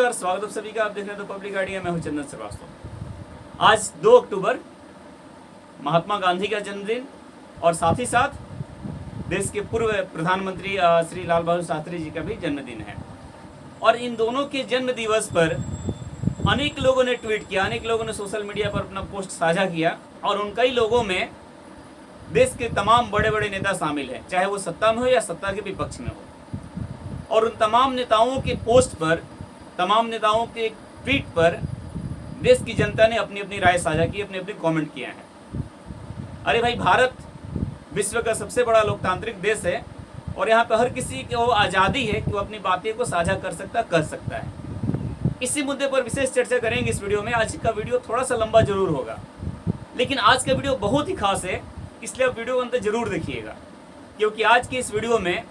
नमस्कार, स्वागत है सभी का। आप देख रहे हैं तो पब्लिक आइडिया। मैं हूं चंदन श्रीवास्तव। आज 2 अक्टूबर महात्मा गांधी का जन्मदिन और साथ ही साथ देश के पूर्व प्रधानमंत्री श्री लाल बहादुर शास्त्री जी का भी जन्मदिन है। और इन दोनों के जन्म दिवस पर अनेक लोगों ने ट्वीट किया, अनेक लोगों ने सोशल मीडिया पर अपना पोस्ट साझा किया और उन कई लोगों में देश के तमाम बड़े बड़े नेता शामिल हैं, चाहे वो सत्ता में हो या सत्ता के विपक्ष में हो। और उन तमाम नेताओं के पोस्ट पर, तमाम नेताओं के ट्वीट पर देश की जनता ने अपनी अपनी राय साझा की, अपने अपने कमेंट किए हैं। अरे भाई, भारत विश्व का सबसे बड़ा लोकतांत्रिक देश है और यहाँ पर हर किसी को आज़ादी है कि वो अपनी बातें को साझा कर सकता है। इसी मुद्दे पर विशेष चर्चा करेंगे इस वीडियो में। आज का वीडियो थोड़ा सा लंबा जरूर होगा, लेकिन आज का वीडियो बहुत ही खास है, इसलिए आप वीडियो को अंत जरूर देखिएगा, क्योंकि आज की इस वीडियो में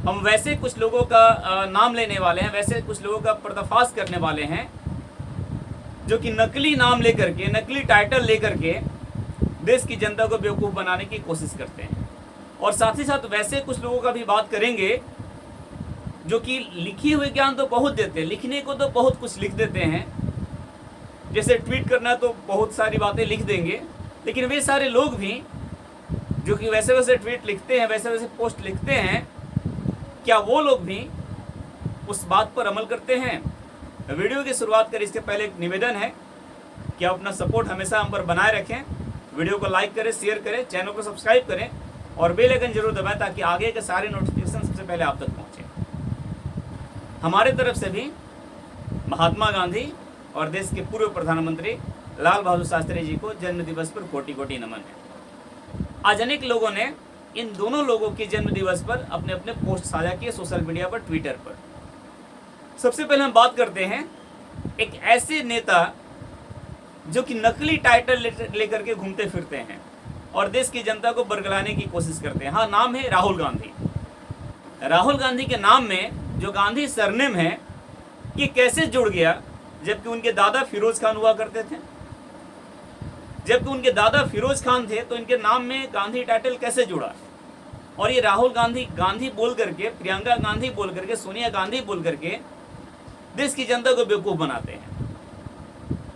हम वैसे कुछ लोगों का नाम लेने वाले हैं, वैसे कुछ लोगों का पर्दाफाश करने वाले हैं जो कि नकली नाम लेकर के, नकली टाइटल लेकर के देश की जनता को बेवकूफ़ बनाने की कोशिश करते हैं। और साथ ही साथ वैसे कुछ लोगों का भी बात करेंगे जो कि लिखे हुए ज्ञान तो बहुत देते हैं, लिखने को तो बहुत कुछ लिख देते हैं, जैसे ट्वीट करना तो बहुत सारी बातें लिख देंगे, लेकिन वे सारे लोग भी जो कि वैसे वैसे ट्वीट लिखते हैं, वैसे वैसे पोस्ट लिखते हैं, क्या वो लोग भी उस बात पर अमल करते हैं? वीडियो की शुरुआत करें इसके पहले एक निवेदन है कि आप अपना सपोर्ट हमेशा हम पर बनाए रखें। वीडियो को लाइक करें, शेयर करें, चैनल को सब्सक्राइब करें और बेल आइकन जरूर दबाएं ताकि आगे के सारे नोटिफिकेशन सबसे पहले आप तक पहुँचे। हमारे तरफ से भी महात्मा गांधी और देश के पूर्व प्रधानमंत्री लाल बहादुर शास्त्री जी को जन्म दिवस पर कोटि कोटि नमन है। आज अनेक लोगों ने इन दोनों लोगों के जन्म दिवस पर अपने अपने पोस्ट साझा किए सोशल मीडिया पर, ट्विटर पर। सबसे पहले हम बात करते हैं एक ऐसे नेता जो कि नकली टाइटल लेकर के घूमते फिरते हैं और देश की जनता को बरगलाने की कोशिश करते हैं। हाँ, नाम है राहुल गांधी। राहुल गांधी के नाम में जो गांधी सरनेम है, ये कैसे जुड़ गया? जबकि उनके दादा फिरोज खान हुआ करते थे। जबकि उनके दादा फिरोज खान थे तो इनके नाम में गांधी टाइटल कैसे जुड़ा? और ये राहुल गांधी, गांधी बोल करके, प्रियंका गांधी बोल करके, सोनिया गांधी बोल करके देश की जनता को बेवकूफ़ बनाते हैं।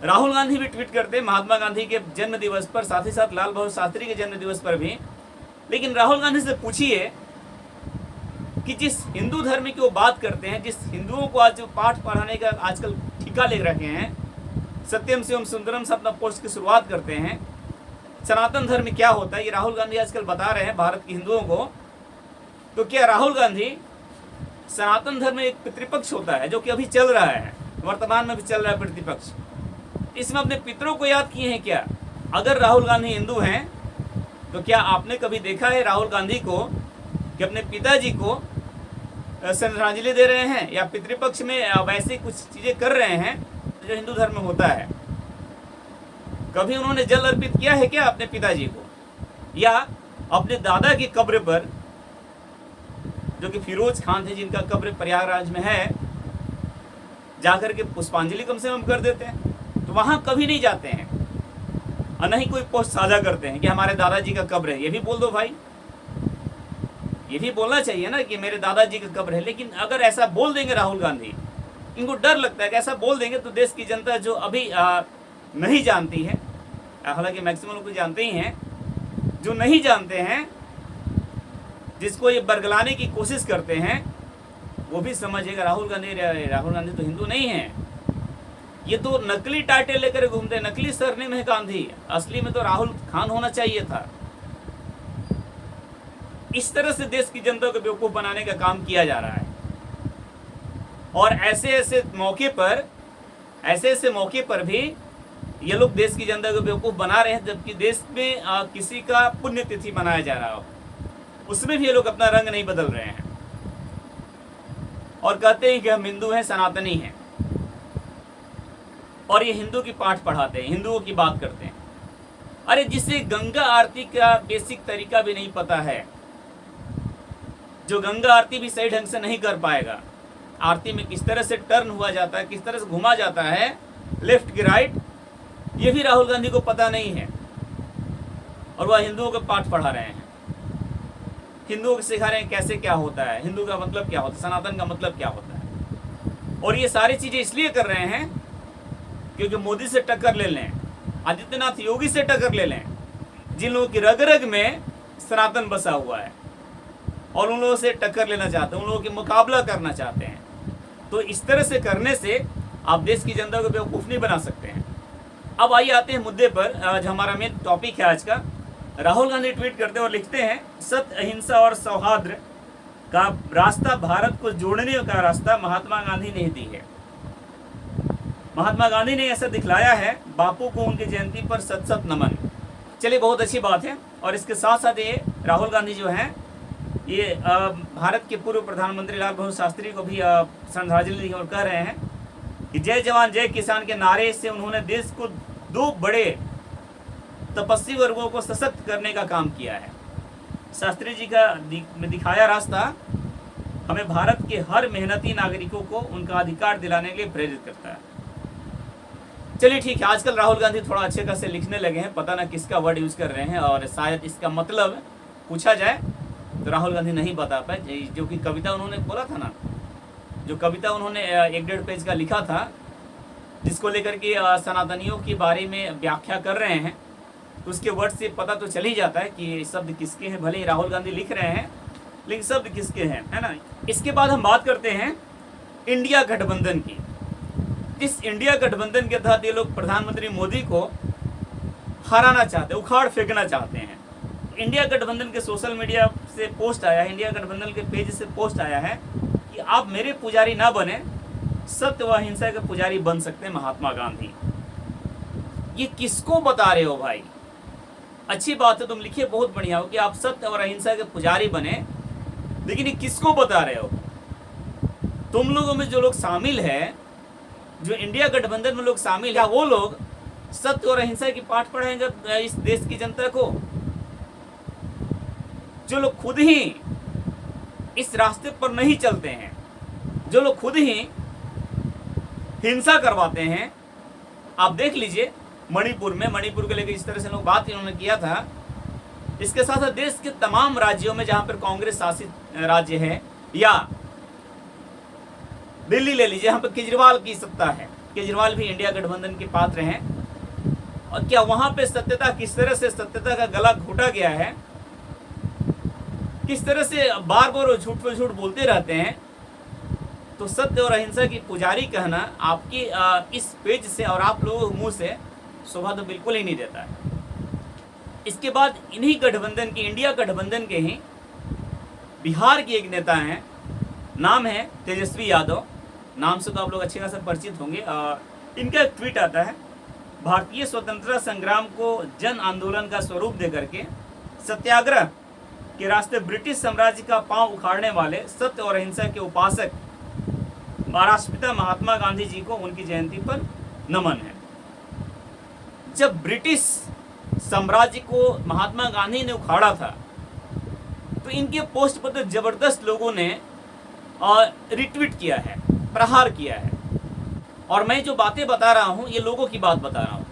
राहुल गांधी भी ट्वीट करते हैं महात्मा गांधी के जन्म दिवस पर, साथ ही साथ लाल बहादुर शास्त्री के जन्म दिवस पर भी। लेकिन राहुल गांधी से पूछिए कि जिस हिंदू धर्म की वो बात करते हैं, जिस हिंदुओं को आज पाठ पढ़ाने का आजकल ठिका ले रखे हैं, सत्यम शिवम सुंदरम से अपना पोस्ट की शुरुआत करते हैं, सनातन धर्म क्या होता है ये राहुल गांधी आजकल बता रहे हैं भारत के हिंदुओं को। तो क्या राहुल गांधी, सनातन धर्म एक पितृपक्ष होता है जो कि अभी चल रहा है, वर्तमान में भी चल रहा है पितृपक्ष, इसमें अपने पितरों को याद किए हैं क्या? अगर राहुल गांधी हिंदू हैं तो क्या आपने कभी देखा है राहुल गांधी को कि अपने पिताजी को श्रद्धांजलि दे रहे हैं या पितृपक्ष में वैसे कुछ चीज़ें कर रहे हैं जो हिंदू धर्म में होता है? कभी उन्होंने जल अर्पित किया है क्या अपने पिताजी को? या अपने दादा की कब्र पर, जो कि फिरोज खान थे, जिनका कब्र प्रयागराज में है, जाकर के पुष्पांजलि कम से कम कर देते हैं? तो वहां कभी नहीं जाते हैं और नहीं कोई पोस्ट साझा करते हैं कि हमारे दादाजी का कब्र है। ये भी बोल दो भाई, ये भी बोलना चाहिए ना कि मेरे दादाजी का कब्र है। लेकिन अगर ऐसा बोल देंगे राहुल गांधी, इनको डर लगता है कि ऐसा बोल देंगे तो देश की जनता जो अभी नहीं जानती है, हालांकि मैक्सिमम लोग तो जानते ही हैं, जो नहीं जानते हैं, जिसको ये बरगलाने की कोशिश करते हैं, वो भी समझेगा राहुल गांधी तो हिंदू नहीं है, ये तो नकली टाइटल लेकर घूमते हैं, नकली सरनेम है गांधी, असली में तो राहुल खान होना चाहिए था। इस तरह से देश की जनता को बेवकूफ़ बनाने का काम किया जा रहा है। और ऐसे ऐसे मौके पर भी ये लोग देश की जनता को बेवकूफ़ बना रहे हैं, जबकि देश में किसी का पुण्यतिथि मनाया जा रहा हो, उसमें भी ये लोग अपना रंग नहीं बदल रहे हैं और कहते हैं कि हम हिंदू हैं, सनातनी हैं, और ये हिंदू की पाठ पढ़ाते हैं, हिंदुओं की बात करते हैं। अरे जिसे गंगा आरती का बेसिक तरीका भी नहीं पता है, जो गंगा आरती भी सही ढंग से नहीं कर पाएगा, आरती में किस तरह से टर्न हुआ जाता है, किस तरह से घुमा जाता है लेफ्ट की राइट, ये भी राहुल गांधी को पता नहीं है, और वह हिंदुओं को पाठ पढ़ा रहे हैं, हिंदुओं को सिखा रहे हैं कैसे क्या होता है, हिंदू का मतलब क्या होता है, सनातन का मतलब क्या होता है। और ये सारी चीजें इसलिए कर रहे हैं क्योंकि मोदी से टक्कर ले लें, आदित्यनाथ योगी से टक्कर ले लें, जिन लोगों की रग रग में सनातन बसा हुआ है, और उन लोगों से टक्कर लेना चाहते हैं, उन लोगों के मुकाबला करना चाहते हैं। तो इस तरह से करने से आप देश की जनता को बेवकूफ़ नहीं बना सकते हैं। अब आइए आते हैं मुद्दे पर। आज हमारा मेन टॉपिक है आज का। राहुल गांधी ट्वीट करते हैं और लिखते हैं, सत्य, अहिंसा और सौहार्द का रास्ता, भारत को जोड़ने का रास्ता महात्मा गांधी ने दी है। महात्मा गांधी ने ऐसा दिखलाया है, बापू को उनकी जयंती पर सत सत नमन। चलिए, बहुत अच्छी बात है। और इसके साथ साथ ये राहुल गांधी जो हैं, ये भारत के पूर्व प्रधानमंत्री लाल बहादुर शास्त्री को भी श्रद्धांजलि दी और कह रहे हैं कि जय जवान जय किसान के नारे से उन्होंने देश को दो बड़े तपस्वी वर्गों को सशक्त करने का काम किया है। शास्त्री जी का दिखाया रास्ता हमें भारत के हर मेहनती नागरिकों को उनका अधिकार दिलाने के लिए प्रेरित करता है। चलिए ठीक है, आजकल राहुल गांधी थोड़ा अच्छे खासे लिखने लगे हैं, पता ना किसका वर्ड यूज कर रहे हैं, और शायद इसका मतलब पूछा जाए तो राहुल गांधी नहीं बता पाए। जो कि कविता उन्होंने बोला था ना, जो कविता उन्होंने 1-1.5 पेज का लिखा था, जिसको लेकर के सनातनियों के बारे में व्याख्या कर रहे हैं, तो उसके वर्ड से पता तो चल ही जाता है कि शब्द किसके हैं। भले ही राहुल गांधी लिख रहे हैं, लेकिन शब्द किसके हैं, है ना। इसके बाद हम बात करते हैं इंडिया गठबंधन की। इस इंडिया गठबंधन के तहत ये लोग प्रधानमंत्री मोदी को हराना चाहते हैं, उखाड़ फेंकना चाहते हैं। इंडिया गठबंधन के सोशल मीडिया से पोस्ट आया है, इंडिया गठबंधन के पेज से पोस्ट आया है कि आप मेरे पुजारी ना बने, सत्य व अहिंसा के पुजारी बन सकते हैं महात्मा गांधी। ये किसको बता रहे हो भाई? अच्छी बात है, तुम लिखिए, बहुत बढ़िया हो कि आप सत्य और अहिंसा के पुजारी बने, लेकिन ये किसको बता रहे हो? तुम लोगों में जो लोग शामिल है, जो इंडिया गठबंधन में लोग शामिल है, वो लोग सत्य और अहिंसा की पाठ पढ़ाएंगे इस देश की जनता को? जो लोग खुद ही इस रास्ते पर नहीं चलते हैं, जो लोग खुद ही हिंसा करवाते हैं। आप देख लीजिए मणिपुर को लेकर इस तरह से लोग बात इन्होंने किया था। इसके साथ साथ देश के तमाम राज्यों में जहां पर कांग्रेस शासित राज्य है, या दिल्ली ले लीजिए, यहाँ पर केजरीवाल की सत्ता है, केजरीवाल भी इंडिया गठबंधन के पात्र हैं। और क्या वहां पे सत्यता, किस तरह से सत्यता का गला घोटा गया है, किस तरह से बार बार झूठ पर झूठ बोलते रहते हैं। तो सत्य और अहिंसा की पुजारी कहना आपकी इस पेज से और आप लोगों के मुंह से शोभा तो बिल्कुल ही नहीं देता है। इसके बाद इन्हीं गठबंधन की, इंडिया गठबंधन के ही बिहार की एक नेता हैं, नाम है तेजस्वी यादव। नाम से तो आप लोग अच्छे खासा परिचित होंगे। इनका एक ट्वीट आता है, भारतीय स्वतंत्रता संग्राम को जन आंदोलन का स्वरूप देकर के सत्याग्रह के रास्ते ब्रिटिश साम्राज्य का पांव उखाड़ने वाले सत्य और अहिंसा के उपासक राष्ट्रपिता महात्मा गांधी जी को उनकी जयंती पर नमन है। जब ब्रिटिश साम्राज्य को महात्मा गांधी ने उखाड़ा था, तो इनके पोस्ट पर तो जबरदस्त लोगों ने रिट्वीट किया है, प्रहार किया है। और मैं जो बातें बता रहा हूं, ये लोगों की बात बता रहा हूं,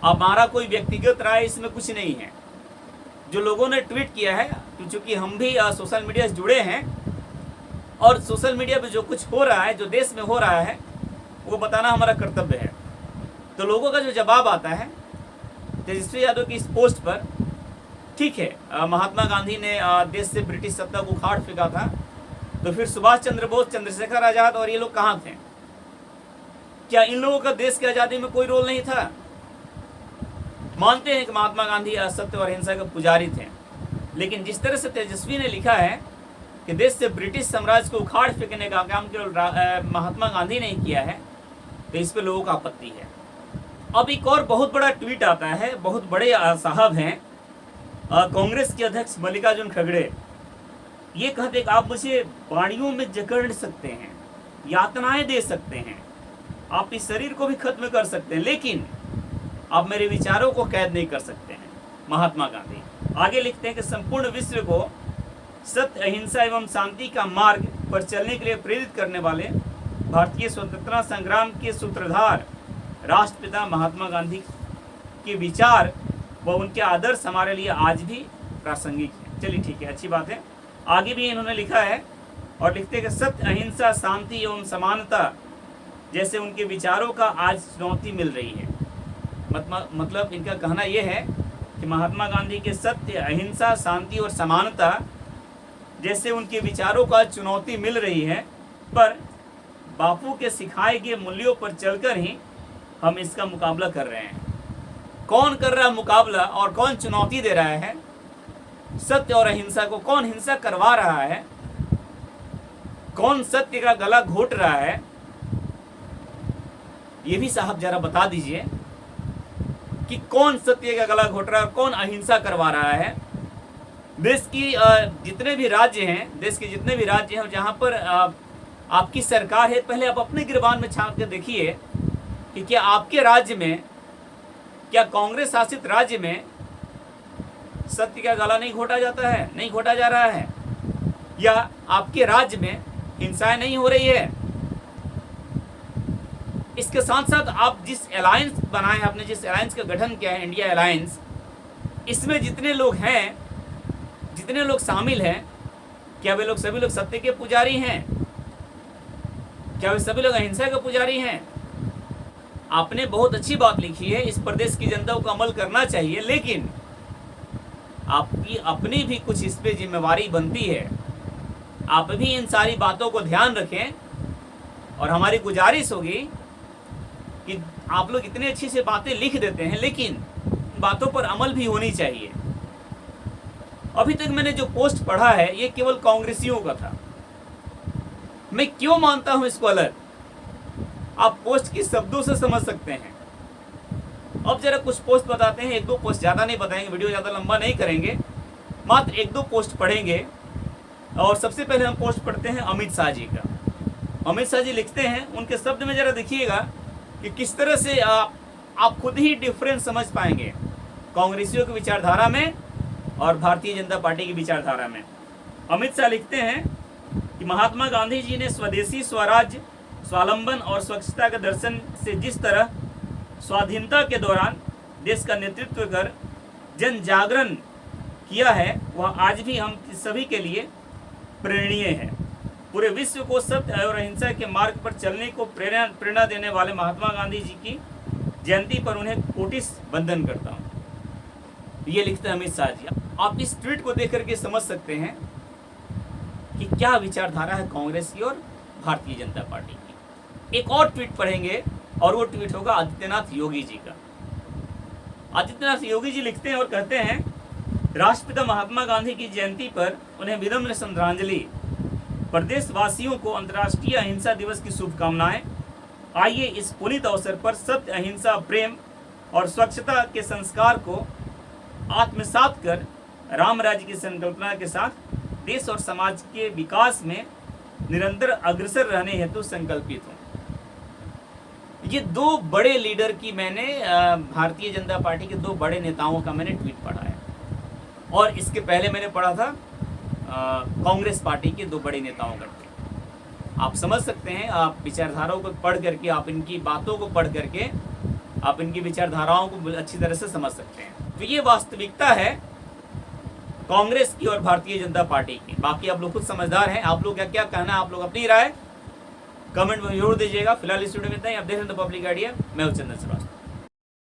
हमारा कोई व्यक्तिगत राय इसमें कुछ नहीं है। जो लोगों ने ट्वीट किया है, क्योंकि हम भी सोशल मीडिया से जुड़े हैं, और सोशल मीडिया पे जो कुछ हो रहा है, जो देश में हो रहा है, वो बताना हमारा कर्तव्य है। तो लोगों का जो जवाब आता है तेजस्वी यादव की इस पोस्ट पर, ठीक है, महात्मा गांधी ने देश से ब्रिटिश सत्ता को उखाड़ फेंका था, तो फिर सुभाष चंद्र बोस, चंद्रशेखर आजाद और ये लोग कहाँ थे? क्या इन लोगों का देश की आज़ादी में कोई रोल नहीं था? मानते हैं कि महात्मा गांधी सत्य और अहिंसा के पुजारी थे, लेकिन जिस तरह से तेजस्वी ने लिखा है कि देश से ब्रिटिश साम्राज्य को उखाड़ फेंकने का काम केवल महात्मा गांधी ने किया है, तो इस पे लोगों का आपत्ति है। अब एक और बहुत बड़ा ट्वीट आता है, बहुत बड़े साहब हैं कांग्रेस के अध्यक्ष मल्लिकार्जुन खड़गे। ये कहते कि आप मुझे बाड़ियों में जकड़ सकते हैं, यातनाएं दे सकते हैं, आप इस शरीर को भी खत्म कर सकते हैं, लेकिन आप मेरे विचारों को कैद नहीं कर सकते हैं। महात्मा गांधी आगे लिखते हैं कि संपूर्ण विश्व को सत्य, अहिंसा एवं शांति का मार्ग पर चलने के लिए प्रेरित करने वाले भारतीय स्वतंत्रता संग्राम के सूत्रधार राष्ट्रपिता महात्मा गांधी के विचार व उनके आदर्श हमारे लिए आज भी प्रासंगिक है। चलिए ठीक है, अच्छी बात है। आगे भी इन्होंने लिखा है और लिखते हैं कि सत्य, अहिंसा, शांति एवं समानता जैसे उनके विचारों का आज चुनौती मिल रही है। मतलब इनका कहना यह है कि महात्मा गांधी के सत्य, अहिंसा, शांति और समानता जैसे उनके विचारों का चुनौती मिल रही है, पर बापू के सिखाए गए मूल्यों पर चलकर ही हम इसका मुकाबला कर रहे हैं। कौन कर रहा है मुकाबला और कौन चुनौती दे रहा है? सत्य और अहिंसा को कौन हिंसा करवा रहा है? कौन सत्य का गला घोट रहा है? ये भी साहब जरा बता दीजिए कि कौन सत्य का गला घोट रहा है और कौन अहिंसा करवा रहा है। देश की जितने भी राज्य हैं, देश के जितने भी राज्य हैं जहां पर आपकी सरकार है, पहले आप अपने गिरबान में छाप कर देखिए कि क्या आपके राज्य में, क्या कांग्रेस शासित राज्य में सत्य का गला नहीं घोटा जाता है, नहीं घोटा जा रहा है? या आपके राज्य में हिंसाएं नहीं हो रही है? इसके साथ साथ आप जिस अलायंस बनाए, आपने जिस अलायंस का गठन किया है, इंडिया अलायंस, इसमें जितने लोग हैं, जितने लोग शामिल हैं, क्या वे लोग सभी लोग सत्य के पुजारी हैं? क्या वे सभी लोग अहिंसा के पुजारी हैं? आपने बहुत अच्छी बात लिखी है, इस प्रदेश की जनता को अमल करना चाहिए, लेकिन आपकी अपनी भी कुछ इस पे जिम्मेवारी बनती है। आप भी इन सारी बातों को ध्यान रखें और हमारी गुजारिश होगी कि आप लोग इतनी अच्छी से बातें लिख देते हैं, लेकिन बातों पर अमल भी होनी चाहिए। अभी तक मैंने जो पोस्ट पढ़ा है ये केवल कांग्रेसियों का था। मैं क्यों मानता हूं इसको अलग, आप पोस्ट के शब्दों से समझ सकते हैं। अब जरा कुछ पोस्ट बताते हैं, एक दो पोस्ट, ज़्यादा नहीं बताएंगे, वीडियो ज़्यादा लंबा नहीं करेंगे, मात्र एक दो पोस्ट पढ़ेंगे। और सबसे पहले हम पोस्ट पढ़ते हैं अमित शाह जी का। अमित शाह जी लिखते हैं, उनके शब्द में जरा देखिएगा कि किस तरह से आप खुद ही डिफरेंस समझ पाएंगे कांग्रेसियों की विचारधारा में और भारतीय जनता पार्टी की विचारधारा में। अमित शाह लिखते हैं कि महात्मा गांधी जी ने स्वदेशी, स्वराज्य, स्वावलंबन और स्वच्छता के दर्शन से जिस तरह स्वाधीनता के दौरान देश का नेतृत्व कर जन जागरण किया है, वह आज भी हम सभी के लिए प्रेरणीय है। पूरे विश्व को सत्य और अहिंसा के मार्ग पर चलने को प्रेरणा देने वाले महात्मा गांधी जी की जयंती पर उन्हें कोटिश वंदन करता हूँ। ये लिखते हैं अमित शाह जी। आप इस ट्वीट को देख करके समझ सकते हैं कि क्या विचारधारा है कांग्रेस की और भारतीय जनता पार्टी की। एक और ट्वीट पढ़ेंगे और वो ट्वीट होगा आदित्यनाथ योगी जी का। आदित्यनाथ योगी जी लिखते हैं और कहते हैं, राष्ट्रपिता महात्मा गांधी की जयंती पर उन्हें विनम्र श्रद्धांजलि। प्रदेशवासियों को अंतर्राष्ट्रीय अहिंसा दिवस की शुभकामनाएं। आइए इस पुनीत अवसर पर सत्य, अहिंसा, प्रेम और स्वच्छता के संस्कार को आत्मसात कर राम राज्य की संकल्पना के साथ देश और समाज के विकास में निरंतर अग्रसर रहने हेतु संकल्पित हूँ। ये दो बड़े लीडर की मैंने, भारतीय जनता पार्टी के दो बड़े नेताओं का मैंने ट्वीट पढ़ा है, और इसके पहले मैंने पढ़ा था कांग्रेस पार्टी के दो बड़े नेताओं का ट्वीट। आप समझ सकते हैं, आप विचारधाराओं को पढ़ करके, आप इनकी बातों को पढ़ करके आप इनकी विचारधाराओं को अच्छी तरह से समझ सकते हैं। तो ये वास्तविकता है कांग्रेस की और भारतीय जनता पार्टी की। बाकी आप लोग खुद समझदार हैं, आप लोग क्या कहना है, आप लोग अपनी राय कमेंट में जरूर दीजिएगा। फिलहाल इस वीडियो में इतना ही। आप देख रहे हैं द पब्लिक आइडिया, मैं हूं चंदन श्रीवास्तव।